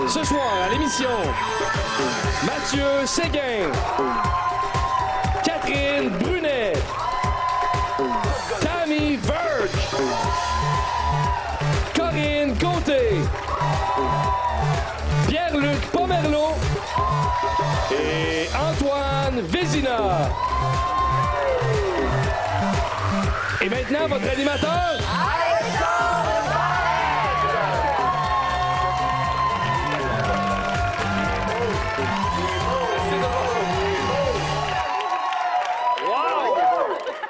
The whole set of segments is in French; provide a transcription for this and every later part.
Ce soir, à l'émission, Mathieu Séguin, Catherine Brunet, Tammy Verge, Corinne Côté, Pierre-Luc Pomerleau et Antoine Vézina. Et maintenant, votre animateur...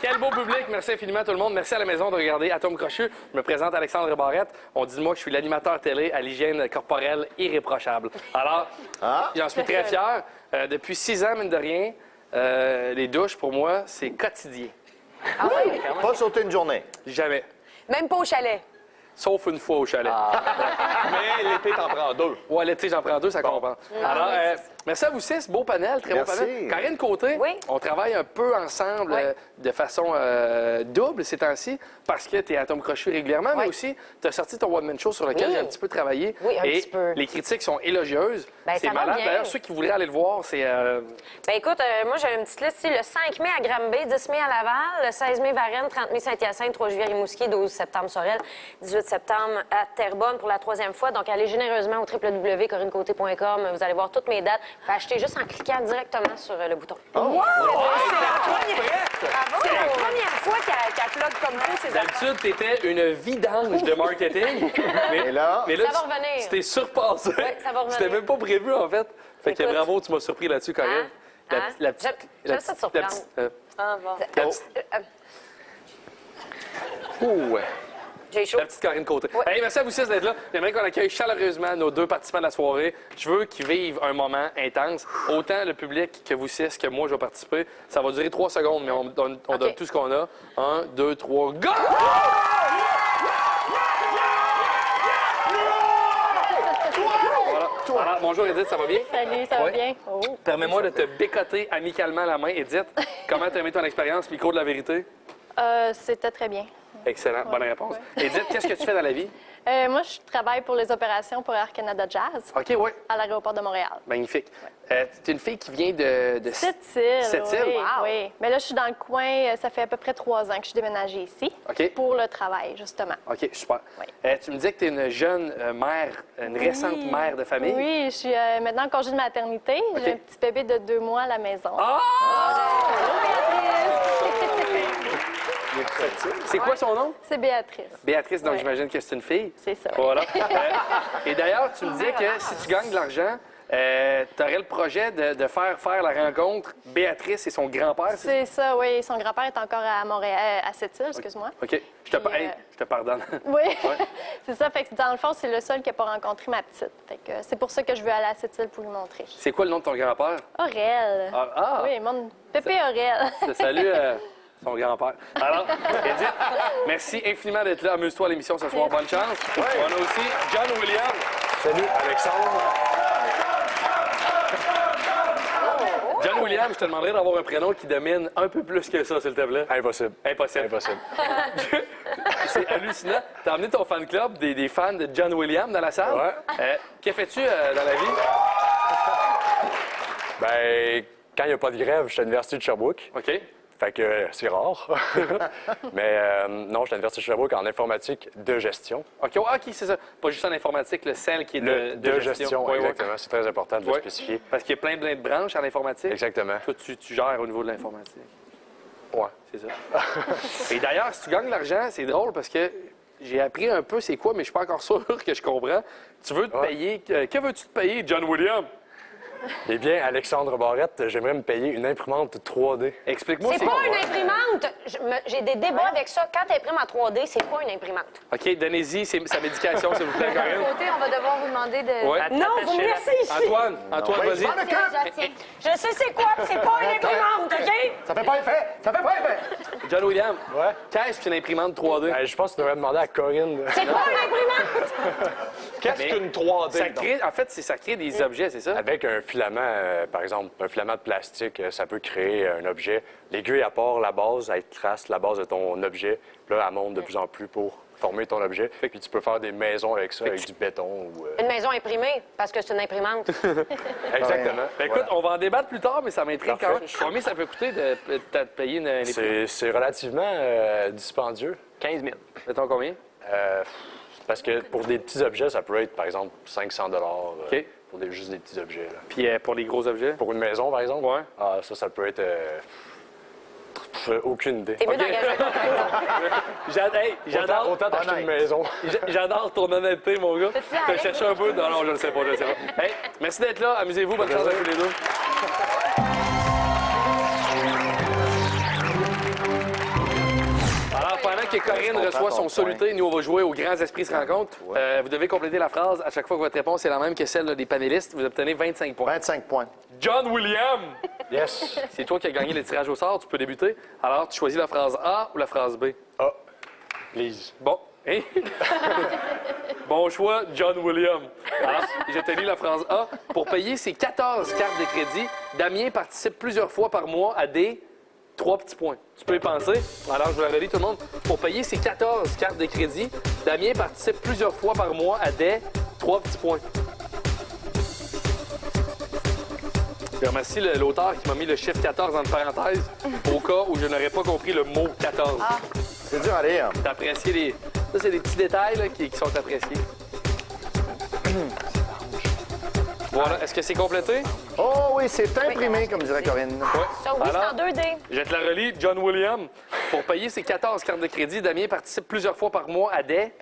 Quel beau public. Merci infiniment à tout le monde. Merci à la maison de regarder Atome Crochu. Je me présente Alexandre Barrette. On dit de moi que je suis l'animateur télé à l'hygiène corporelle irréprochable. Alors, j'en suis très fier. Depuis 6 ans, mine de rien, les douches, pour moi, c'est quotidien. Ah oui? Pas sauter une journée? Jamais. Même pas au chalet? Sauf une fois au chalet. Mais l'été, t'en prends 2. Ouais, l'été, j'en prends 2, ça comprend. Alors, merci à vous 6. Beau panel, très beau panel. Karine Côté, on travaille un peu ensemble de façon double ces temps-ci parce que tu es à Atome Crochu régulièrement, mais aussi tu as sorti ton one-man show sur lequel j'ai un petit peu travaillé. Oui, un et petit peu. Les critiques sont élogieuses. C'est malade. D'ailleurs, ceux qui voudraient aller le voir, c'est... Ben écoute, moi j'ai une petite liste ici. Le 5 mai à Granby, 10 mai à Laval, le 16 mai Varennes, 30 mai Saint-Hyacinthe, 3 juillet Rimouski, 12 septembre Sorel, 18 septembre à Terrebonne pour la 3e fois. Donc allez généreusement au www.corinnecoté.com. Vous allez voir toutes mes dates. Vous pouvez acheter juste en cliquant directement sur le bouton. Wow! C'est la première fois qu'elle plug comme ça ses affaires. D'habitude, t'étais une vidange de marketing. mais là, ça va revenir. Tu t'es surpassé. Oui, ça va revenir. C'était même pas prévu, en fait. Fait que bravo, tu m'as surpris là-dessus, Corinne. J'aime ça te surprendre. J'ai chaud. La petite Corinne Côté. Hey, merci à vous 6 d'être là. J'aimerais qu'on accueille chaleureusement nos 2 participants de la soirée. Je veux qu'ils vivent un moment intense. Autant le public que vous 6 que moi, je vais participer. Ça va durer 3 secondes, mais on donne tout ce qu'on a. 1, 2, 3, go! Voilà. Alors, bonjour Edith, ça va bien? Salut, ça va bien? Oh. Permets-moi de te bécoter amicalement la main. Edith, comment t'as aimé ton expérience? Micro de la vérité? C'était très bien. Excellent, bonne réponse. Edith, qu'est-ce que tu fais dans la vie? Moi, je travaille pour les opérations pour Air Canada Jazz. OK, oui. À l'aéroport de Montréal. Magnifique. Tu es une fille qui vient de Sept-Îles. Sept-Îles? Oui, Wow. oui. Mais là, je suis dans le coin. Ça fait à peu près 3 ans que je suis déménagée ici. OK. Pour le travail, justement. OK, super. Oui. Tu me disais que tu es une jeune mère, une récente mère de famille. Oui, je suis maintenant en congé de maternité. J'ai un petit bébé de 2 mois à la maison. Ah! C'est quoi son nom? C'est Béatrice. Béatrice, donc j'imagine que c'est une fille. C'est ça. Voilà. Et d'ailleurs, tu me disais que si tu gagnes de l'argent, tu aurais le projet de faire la rencontre Béatrice et son grand-père. C'est ça, oui. Son grand-père est encore à Montréal, à Sept-Îles, excuse-moi. OK. Je te pardonne. Oui, c'est ça. Fait que dans le fond, c'est le seul qui n'a pas rencontré ma petite. Fait que c'est pour ça que je veux aller à Sept-Îles pour lui montrer. C'est quoi le nom de ton grand-père? Aurel. Oui, Pépé Aurel. Salut son grand-père. Alors, Edith, merci infiniment d'être là. Amuse-toi à l'émission ce soir. Bonne chance. On a aussi John Williams. Salut, Alexandre. John Williams, je te demanderais d'avoir un prénom qui domine un peu plus que ça, s'il te plaît. Impossible. Impossible. C'est hallucinant. T'as emmené ton fan club, des fans de John Williams dans la salle. Ouais. Que fais-tu dans la vie? Ben, quand il n'y a pas de grève, je suis à l'Université de Sherbrooke. OK. Fait que c'est rare. Mais non, je suis à l'Université de Sherbrooke en informatique de gestion. OK, c'est ça. Pas juste en informatique, celle qui est de gestion. Oui, exactement. C'est très important de le spécifier. Parce qu'il y a plein de branches en informatique. Exactement. Toi, tu gères au niveau de l'informatique. Ouais. C'est ça. Et d'ailleurs, si tu gagnes de l'argent, c'est drôle parce que j'ai appris un peu c'est quoi, mais je suis pas encore sûr que je comprends. Tu veux te payer... que veux-tu te payer, John Williams? Eh bien, Alexandre Barrette, j'aimerais me payer une imprimante 3D. Explique-moi. C'est pas une imprimante. J'ai des débats avec ça. Quand tu imprimes en 3D, c'est pas une imprimante. OK, donnez-y sa médication, s'il vous plaît, Corinne. Côté, on va devoir vous demander de... Ouais. Non, vous me laissez ici. Antoine, vas-y. Je sais c'est quoi, c'est pas une imprimante, OK? Ça fait pas effet! Ça fait pas effet! John Williams, Ouais. qu'est-ce qu'une imprimante 3D? Je pense que tu devrais demander à Corinne. C'est pas une imprimante! Qu'est-ce qu'une 3D? En fait, ça crée des objets, c'est ça? Avec un filament, par exemple, un filament de plastique, ça peut créer un objet. L'aiguille, à part la base, elle trace la base de ton objet. Puis là, elle monte de plus en plus pour former ton objet. Puis tu peux faire des maisons avec ça, avec du béton. Ou, Une maison imprimée, parce que c'est une imprimante. Exactement. Écoute, on va en débattre plus tard, mais ça m'intrigue quand même. Combien ça peut coûter de payer une c'est relativement dispendieux. 15 000. Mettons combien? Parce que pour des petits objets, ça peut être, par exemple, 500 OK. Pour juste des petits objets. Là. Puis pour les gros objets? Pour une maison, par exemple? Ouais. Ah, ça peut être... aucune idée. T'es mieux d'engager un J'adore. Autant t'acheter une maison. J'adore ton honnêteté, mon gars. Peux-tu T'as aller? cherché un peu? Non, je ne sais pas, je ne sais pas. Hey, merci d'être là. Amusez-vous. Bonne chance à tous les deux. Alors, pendant que Corinne reçoit son soluté, nous, on va jouer aux grands esprits se rencontrent. Vous devez compléter la phrase à chaque fois que votre réponse est la même que celle des panélistes. Vous obtenez 25 points. 25 points. John William! Yes. C'est toi qui as gagné le tirage au sort. Tu peux débuter. Alors, tu choisis la phrase A ou la phrase B? Ah, please. Bon. Hein? Bon choix, John William. Alors, je te lis la phrase A. Pour payer ses 14 cartes de crédit, Damien participe plusieurs fois par mois à des... 3 petits points. Tu peux y penser. Alors, je vous la relis tout le monde. Pour payer ses 14 cartes de crédit, Damien participe plusieurs fois par mois à des 3 petits points. Je remercie l'auteur qui m'a mis le chiffre 14 entre parenthèses au cas où je n'aurais pas compris le mot 14. C'est dur à lire. T'as apprécié les... Ça, c'est des petits détails là, qui sont appréciés. Voilà. Est-ce que c'est complété? Oh oui, c'est imprimé, comme dirait Corinne. Ouais. Ça, oui, c'est Alors, en 2D. je te la relis. John William. Pour payer ses 14 cartes de crédit, Damien participe plusieurs fois par mois à des...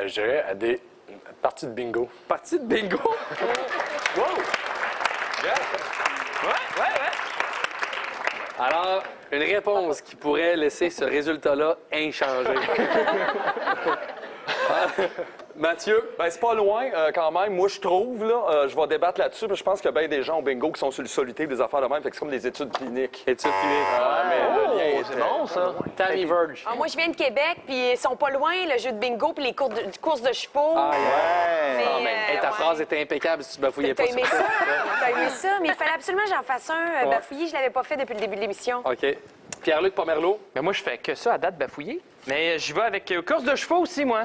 Je dirais à des parties de bingo. Parties de bingo? Wow! Yeah. Ouais. Alors, une réponse qui pourrait laisser ce résultat-là inchangé. Mathieu? Ben, c'est pas loin, quand même. Moi, je trouve, là, je vais débattre là-dessus, parce que je pense qu'il y a bien des gens au bingo qui sont sur le soluté des affaires de même, fait que c'est comme des études cliniques. Études cliniques. Ah, mais le lien est c'est bon, ça. Tammy Verge. Ah, moi, je viens de Québec, puis ils sont pas loin, le jeu de bingo, puis les courses de chevaux. Ah, yeah. Mais, Hey, ta ouais. phrase était impeccable si tu bafouillais T'as pas aimé sur ça? T'as aimé ça? Mais il fallait absolument que j'en fasse un. Bafouillé, je l'avais pas fait depuis le début de l'émission. OK. Pierre-Luc Pomerleau? Mais moi, je fais que ça à date bafouillée. Mais j'y vais avec course de chevaux aussi, moi.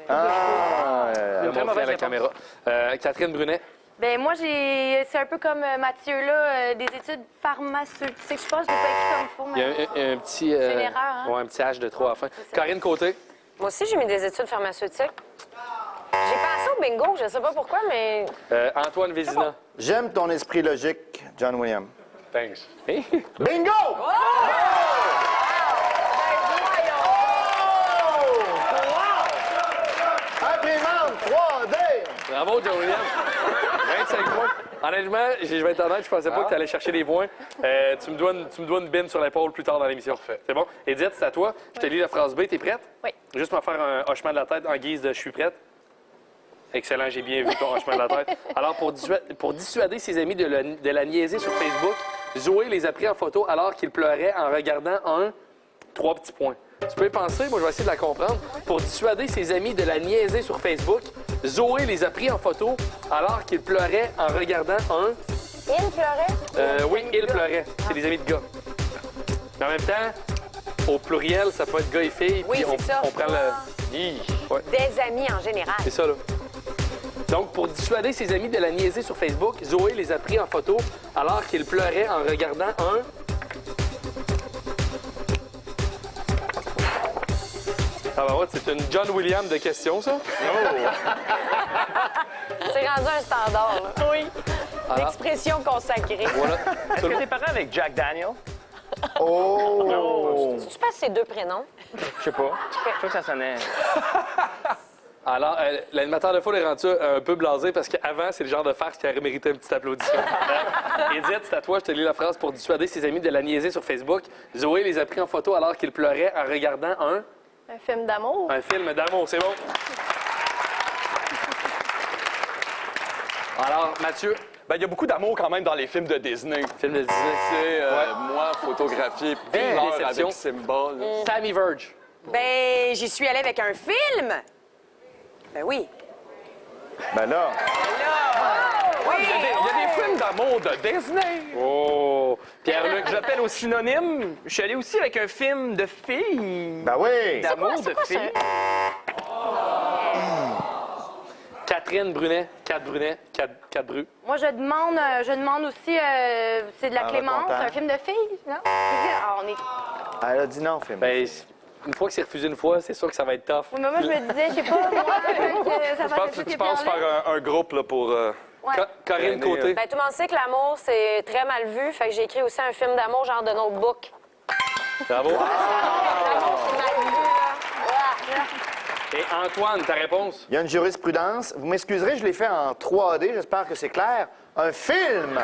Il très mauvaise à la réponse. caméra. Catherine Brunet? Ben moi, c'est un peu comme Mathieu, là, des études pharmaceutiques. Je pense que je l'ai pas écrit comme il faut. Il y a mais- un petit... C'est une erreur, hein? Ouais, un petit H de trop à la fin. ça. Karine Côté? Moi aussi, j'ai mis des études pharmaceutiques. J'ai pensé au bingo, je sais pas pourquoi, mais... Antoine Vézina? J'aime ton esprit logique, John William. Thanks. Hey. Bingo! Imprimante 3D! Bravo, John William. 25 points. Honnêtement, je vais être honnête, je pensais pas que tu allais chercher des points. Tu me dois une bine sur l'épaule plus tard dans l'émission. C'est bon? Edith, c'est à toi. Je te lis la phrase B. T'es prête? Oui. Juste me faire un hochement de la tête en guise de « je suis prête ». Excellent, j'ai bien vu ton hochement de la tête. Alors, pour dissuader ses amis de la niaiser sur Facebook, Zoé les a pris en photo alors qu'il pleurait en regardant un... 3 petits points. Tu peux y penser, moi je vais essayer de la comprendre. Pour dissuader ses amis de la niaiser sur Facebook, Zoé les a pris en photo alors qu'il pleurait en regardant un... Il pleurait? oui, il pleurait. C'est des amis de gars. Mais en même temps, au pluriel, ça peut être gars et filles. Oui, puis c'est ça. on prend le... Des amis en général. C'est ça, là. Donc, pour dissuader ses amis de la niaiser sur Facebook, Zoé les a pris en photo alors qu'il pleurait en regardant un... Ah ben ouais, c'est une John William de questions, ça? C'est rendu un standard, là. Oui. L'expression consacrée. Voilà. Est-ce que t'es parent avec Jack Daniel? Oh! Tu passes ses deux prénoms? Je sais pas. Je trouve que ça sonnait. Alors, l'animateur de foule est rendu un peu blasé parce qu'avant, c'est le genre de farce qui aurait mérité un petit applaudissement. Edith, c'est à toi, je te lis la phrase pour dissuader ses amis de la niaiser sur Facebook. Zoé les a pris en photo alors qu'il pleurait en regardant Un film d'amour. un film d'amour. C'est bon? Alors, Mathieu, Ben, il y a beaucoup d'amour quand même dans les films de Disney. film de Disney. C'est moi, photographié, pleure déception. avec Simba. là. Tammy Verge. Ben, j'y suis allée avec un film. Ben oui. Ben là, Il y a des films d'amour de Disney. Oh! Pierre-Luc, J'appelle au synonyme. Je suis allé aussi avec un film de filles. Ben oui. D'amour de filles. Catherine Brunet, 4 Brunet, 4 Bru. Moi, je demande aussi, c'est de la Ah, Clémence, content. un film de filles, non? Ah, on est... Elle a dit non, film. Ben, une fois que c'est refusé une fois, c'est sûr que ça va être tough. Oui, mais moi, je me disais, je sais pas, moi, que ça va être Je pense faire un groupe là, pour... Corinne Côté. Ben, tout le monde sait que l'amour, c'est très mal vu. Fait que j'ai écrit aussi un film d'amour, genre de Notebook. Bravo. L'amour, c'est mal vu, là. Et Antoine, ta réponse? Il y a une jurisprudence. Vous m'excuserez, je l'ai fait en 3D. J'espère que c'est clair. Un film!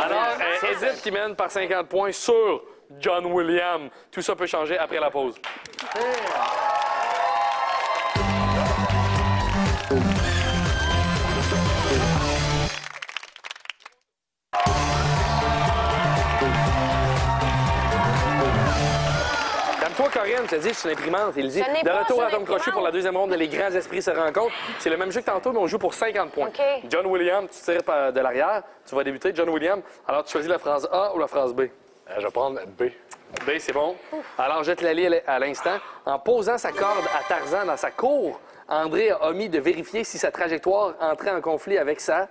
Alors, Edith qui mène par 50 points sur John Williams. Tout ça peut changer après la pause. Toi, Corinne, tu as dit c'est une imprimante. Il dit Ce n'est de pas retour une à Tom Crochet imprimante. pour la deuxième ronde de Les Grands Esprits se rencontrent. C'est le même jeu que tantôt, mais on joue pour 50 points. OK. John Williams, tu tires de l'arrière. Tu vas débuter. John Williams, alors tu choisis la phrase A ou la phrase B? Je vais prendre B. B, c'est bon. Alors, je te la lis à l'instant. En posant sa corde à Tarzan dans sa cour, André a omis de vérifier si sa trajectoire entrait en conflit avec sa...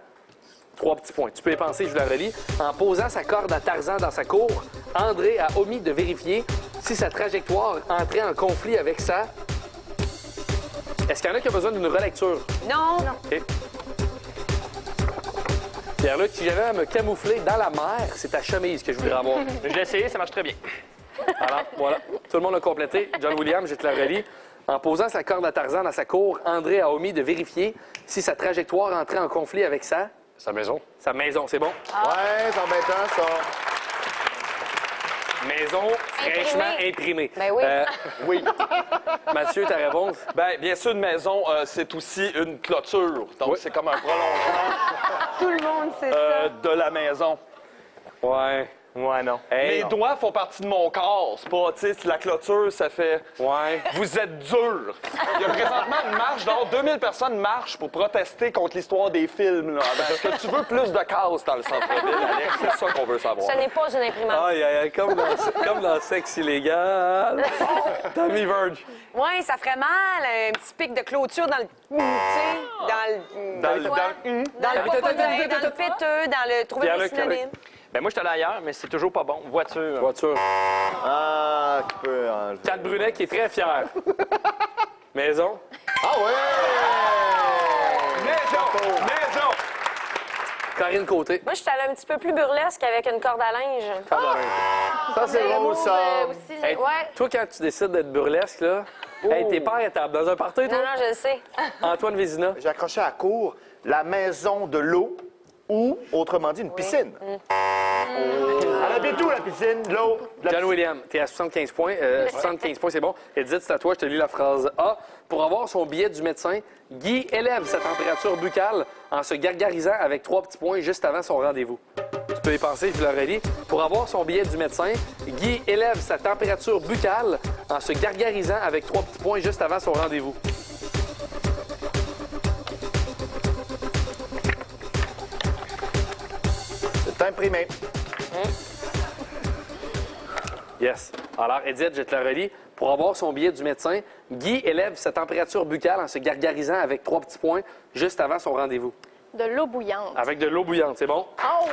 3 petits points. Tu peux y penser, je vous la relis. En posant sa corde à Tarzan dans sa cour, André a omis de vérifier si sa trajectoire entrait en conflit avec sa... Est-ce qu'il y en a qui ont besoin d'une relecture? Non. OK. Pierre-Luc, si j'avais à me camoufler dans la mer, c'est ta chemise que je voudrais avoir. Je l'ai essayé, ça marche très bien. Alors, voilà. Tout le monde a complété. John Williams, je te la relis. En posant sa corde à Tarzan dans sa cour, André a omis de vérifier si sa trajectoire entrait en conflit avec sa... Sa maison. Sa maison, c'est bon? Ouais, c'est embêtant, ça. Maison fraîchement imprimée. Ben oui. Oui. Mathieu, ta réponse? Bien sûr, une maison, c'est aussi une clôture. Donc, Oui. c'est comme un prolongement Tout le monde sait ça. de la maison. Ouais. Ouais, non. Hey, Mes doigts font partie de mon corps. C'est pas, tu sais, la clôture, ça fait... ouais. Vous êtes dur. Il y a présentement une marche, dont 2000 personnes marchent pour protester contre l'histoire des films. Là. Ben, est-ce que tu veux plus de chaos dans le centre-ville, Alex? C'est ça qu'on veut savoir. Ce n'est pas une imprimante. Aïe, aïe, aïe, comme dans Sexe illégal. Tommy Verge. Ouais, ça ferait mal, un petit pic de clôture dans le... Tu sais, dans le péteux, dans le... Trouver Pierre-Luc, des synonymes. Ben moi, je suis allé ailleurs, mais c'est toujours pas bon. Voiture. Voiture. Ah, qui peut enlever. 4 Brunet qui est très fier. Maison. Ah ouais! Maison! Corinne Côté. Moi, je suis allée un petit peu plus burlesque avec une corde à linge. Ça, c'est drôle, ça. Aussi, Hey, ouais. toi, quand tu décides d'être burlesque, là, hey, t'es pas arrêtable. Dans un party, Non, toi? non, je le sais. Antoine Vézina. J'ai accroché à la cour la maison de l'eau ou, autrement dit, une piscine. Elle habite où, la piscine? L'eau? John Williams, t'es à 75 points. 75 points, c'est bon. Edith, c'est à toi. Je te lis la phrase A. Pour avoir son billet du médecin, Guy élève sa température buccale en se gargarisant avec 3 petits points juste avant son rendez-vous. Tu peux y penser, je le relis. Pour avoir son billet du médecin, Guy élève sa température buccale en se gargarisant avec 3 petits points juste avant son rendez-vous. C'est imprimé. Yes. Alors, Edith, je te la relis. Pour avoir son billet du médecin, Guy élève sa température buccale en se gargarisant avec 3 petits points juste avant son rendez-vous. De l'eau bouillante. Avec de l'eau bouillante, c'est bon? Oh!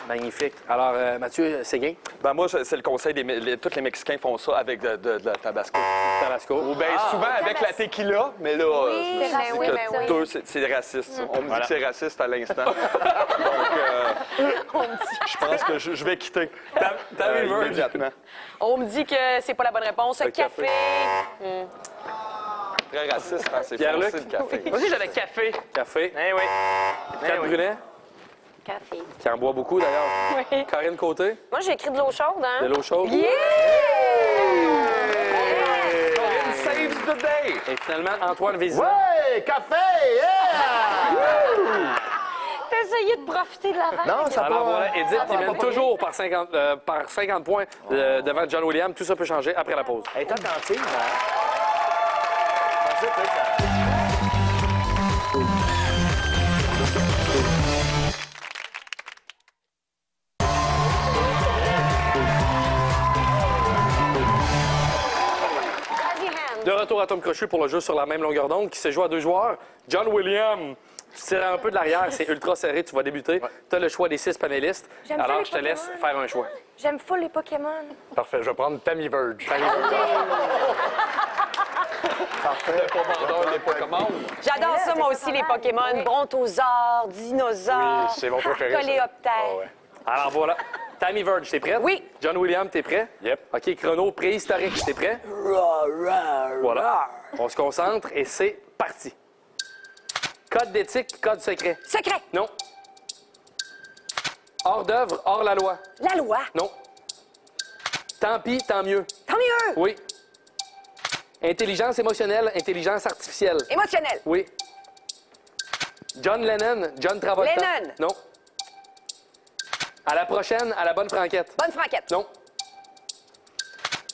Magnifique. Alors, Mathieu Séguin, Ben moi, c'est le conseil tous les Mexicains font ça avec de la tabasco. Tabasco. Ou bien souvent avec la tequila, mais là, je me suis ben dit oui, que ben oui. deux, c'est raciste. Ça. On me dit que c'est raciste à l'instant. Donc, je pense que je vais quitter. Tommy Verge. Immédiatement. On me dit que c'est pas la bonne réponse. Café. Très raciste, hein, c'est Pierre-Luc? foncé, le café. Moi aussi, j'avais café. Café. Eh oui. Eh 4 oui. Brunet, Café. qui en boit beaucoup d'ailleurs. Oui. Corinne Côté, Moi, j'ai écrit de l'eau chaude, hein? de l'eau chaude. Corinne saves the day! Et finalement, Antoine Vézina. Ouais! Café! Yeah! T'as essayé de profiter de la vague. Non, ça Alors va. voilà, Edith qui mène toujours par 50 points devant John Williams. Tout ça peut changer après la pause. Elle est attentive, hein? ça, tu sais. Vas-y, Hand. De retour à Tom Crochu pour le jeu sur la même longueur d'onde qui se joue à 2 joueurs. John Williams, tu tires un peu de l'arrière, c'est ultra serré, tu vas débuter. Tu as le choix des 6 panélistes. J'aime ça, Alors, les je te laisse Pokémon. faire un choix. J'aime full les Pokémon. Parfait, je vais prendre Tammy Verge. Les Pokémon. J'adore ça, moi aussi, les Pokémon. Brontosaures, dinosaures, Oui, c'est mon préféré, ça. coléoptères. Ah ouais. Alors voilà. Tammy Verge, t'es prête? Oui. John Williams, t'es prêt? Yep. OK, chrono préhistorique, t'es prêt? Voilà. On se concentre et c'est parti. Code d'éthique, code secret. Secret. Non. Hors d'œuvre, hors la loi. La loi. Non. Tant pis, tant mieux. Tant mieux. Oui. Intelligence émotionnelle, intelligence artificielle. Émotionnel. Oui. John Lennon, John Travolta. Lennon. Non. À la prochaine, à la bonne franquette. Bonne franquette. Non.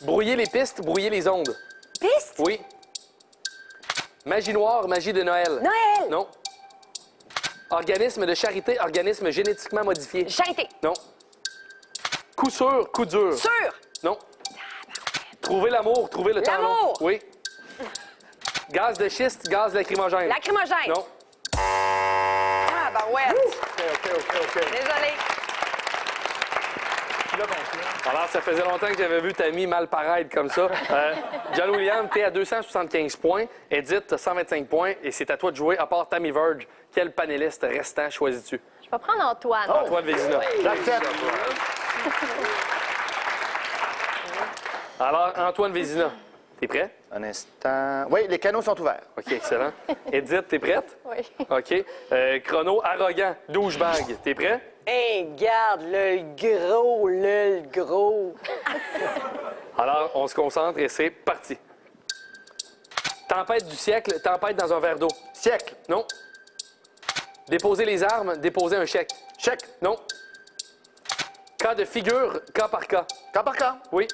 Brouiller les pistes, brouiller les ondes. Piste. Oui. Magie noire, magie de Noël. Noël. Non. Organisme de charité, organisme génétiquement modifié. Charité. Non. Coup sûr, coup dur. Sûr. Non. Trouver l'amour, trouver le temps long. L'amour. Oui. Gaz de schiste, gaz lacrymogène. Lacrymogène. Non. Ah, ben ouais. OK. Désolé. Alors, ça faisait longtemps que j'avais vu Tammy mal paraître comme ça. John Williams, t'es à 275 points. Edith, t'as 125 points. Et c'est à toi de jouer. À part Tammy Verge, quel panéliste restant choisis-tu? Je vais prendre Antoine. Antoine Vézina. J'accepte. Alors, Antoine Vézina, t'es prêt? Un instant. Oui, les canaux sont ouverts. OK, excellent. Edith, t'es prête? Oui. OK. Chrono arrogant, douchebag, t'es prêt? Hey, garde le gros. Alors, on se concentre et c'est parti. Tempête du siècle, tempête dans un verre d'eau. Siècle. Non. Déposer les armes, déposer un chèque. Chèque. Non. Cas de figure, cas par cas. Cas par cas. Oui.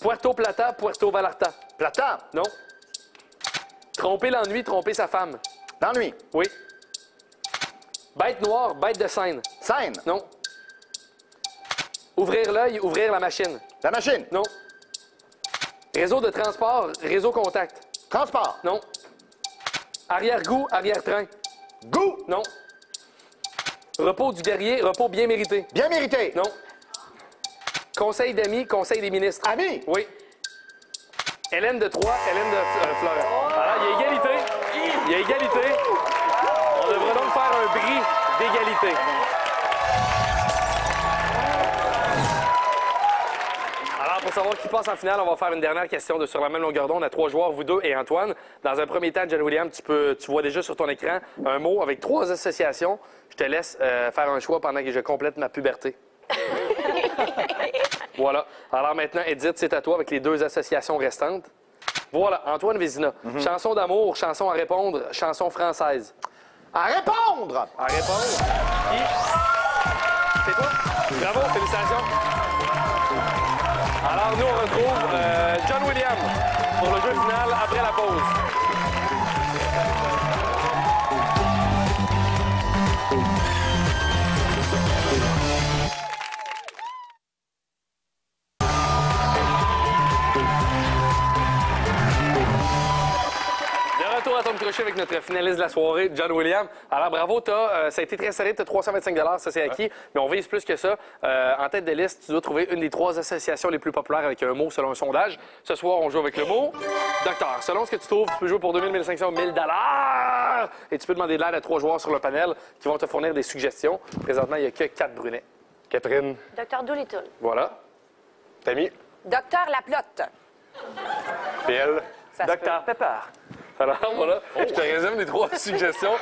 Puerto Plata, Puerto Vallarta. Plata. Non. Tromper l'ennui, tromper sa femme. L'ennui. Oui. Bête noire, bête de scène. Scène. Non. Ouvrir l'œil, ouvrir la machine. La machine. Non. Réseau de transport, réseau contact. Transport. Non. Arrière-goût, arrière-train. Goût. Non. Repos du guerrier, repos bien mérité. Bien mérité. Non. Conseil d'amis, conseil des ministres. Ami. Oui. Hélène de Troyes, Hélène de Florent. Alors, il y a égalité. Il y a égalité. On devrait donc faire un bris d'égalité. Alors, pour savoir qui passe en finale, on va faire une dernière question sur la même longueur d'onde à 3 joueurs, vous deux et Antoine. Dans un premier temps, John Williams, tu vois déjà sur ton écran un mot avec 3 associations. Je te laisse faire un choix pendant que je complète ma puberté. Voilà. Alors maintenant, Edith, c'est à toi avec les 2 associations restantes. Voilà, Antoine Vézina. Chanson d'amour, chanson à répondre, chanson française. À répondre. À répondre. Qui? C'est toi? Bravo, félicitations. Alors, nous, on retrouve John Williams pour le jeu final après la pause. De retour à Tom Crochet avec notre finaliste de la soirée, John Williams. Alors, bravo, ça a été très serré, tu as 325 $, ça c'est acquis, mais on vise plus que ça. En tête de liste, tu dois trouver une des 3 associations les plus populaires avec un mot selon un sondage. Ce soir, on joue avec le mot docteur. Selon ce que tu trouves, tu peux jouer pour 2000, 1500, 1000 $. Et tu peux demander de l'aide à 3 joueurs sur le panel qui vont te fournir des suggestions. Présentement, il n'y a que 4 brunets. Catherine, Docteur Doolittle. Voilà. Tammy, Docteur Laplotte. PL, Ça se peut. Pepper. Alors, voilà, je te résume les 3 suggestions.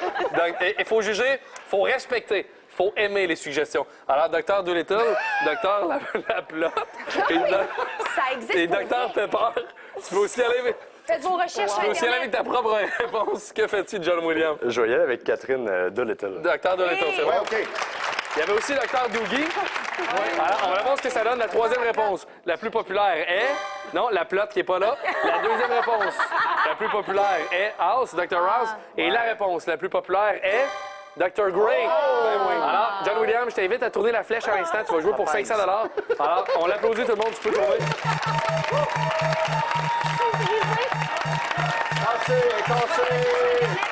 Il faut juger, il faut respecter, il faut aimer les suggestions. Alors, Docteur Doolittle, Docteur Laplotte Ça existe. et pour Docteur vrai. Pepper. Tu peux aussi aller, Faites vos recherches sur tu peux aussi aller avec Internet. ta propre réponse. Que fais-tu, John Williams? je vais y aller avec Catherine Doolittle. Docteur Doolittle, c'est Ouais, bon? OK. Il y avait aussi Dr. Doogie. Alors, on va voir ce que ça donne. La troisième réponse, la plus populaire est... Non, la plotte qui n'est pas là. La deuxième réponse, la plus populaire est House, Dr. House. Et la réponse la plus populaire est... Dr. Gray. Alors, John Williams, je t'invite à tourner la flèche à l'instant. Tu vas jouer pour 500 $. Alors, on l'applaudit tout le monde. Tu peux tourner. Cassé, cassé.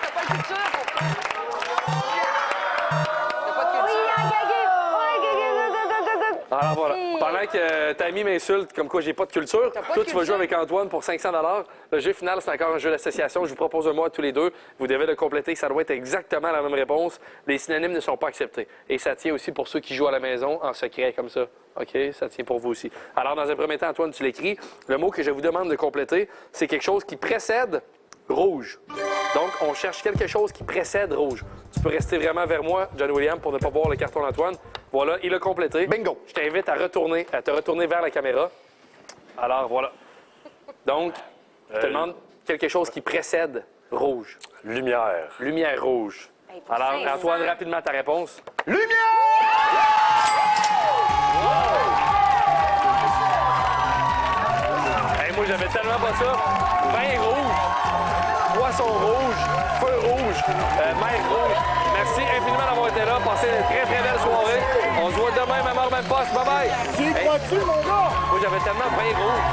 T'as pas de culture, Alors voilà. Pendant que Tammy m'insulte comme quoi j'ai pas de culture, toi tu vas jouer avec Antoine pour 500 $. Le jeu final, c'est encore un jeu d'association. Je vous propose un mois tous les deux. Vous devez le compléter. Ça doit être exactement la même réponse. Les synonymes ne sont pas acceptés. Et ça tient aussi pour ceux qui jouent à la maison en secret comme ça. OK? Ça tient pour vous aussi. Alors, dans un premier temps, Antoine, tu l'écris. Le mot que je vous demande de compléter, c'est quelque chose qui précède rouge. Donc, on cherche quelque chose qui précède rouge. Tu peux rester vraiment vers moi, John Williams, pour ne pas voir le carton d'Antoine. Voilà, il a complété. Bingo. Je t'invite à te retourner vers la caméra. Alors, voilà. Donc, je te demande quelque chose qui précède rouge. Lumière. Lumière rouge. Alors, Antoine, rapidement ta réponse. Lumière! Hey, moi, j'avais tellement pas ça. Vin rouge, poisson rouge, feu rouge, mer rouge. Merci infiniment d'avoir été là. Passez une très, très belle soirée. On se voit demain, même heure, même poste. Bye-bye. Tu y crois-tu, mon gars? Moi, j'avais tellement vin rouge.